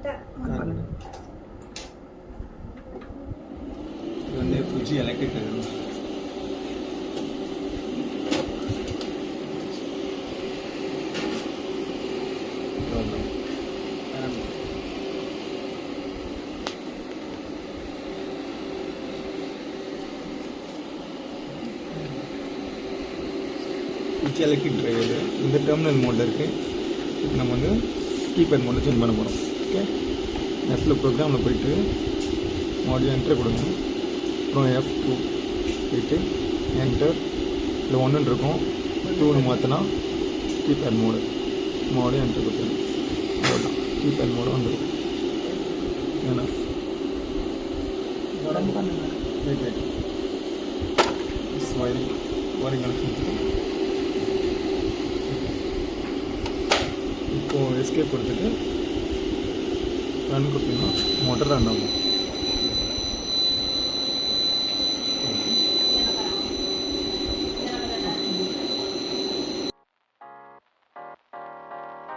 இது வந்து Fuji electric Fuji electric driver இந்த டெர்மினல் மோடில் இருக்குது. இப்போ நம்ம வந்து கீபேட் மோடில் சேஞ்ச் பண்ண போகிறோம். ஓகே, நெட்டில் ப்ரோக்ராமில் போயிட்டு மறுபடியும் என்டர் கொடுங்க. அப்புறம் F2 போயிட்டு என்டர். இல்லை 1 இருக்கும், 2ன்னு மாற்றினா கீபேட் மோடு மறுபடியும் என்டர் கொடுத்துருங்க. அவ்வளோதான், கீபேட் மோடு வந்துடும். ஏன்னா வெயிட் வெயிட் ஒயரிங் கனெக்ஷன். இப்போது எஸ்கேப் கொடுத்துட்டு ரன் கொடுத்தீங்கன்னா மோட்டர் ரன் ஆகும்.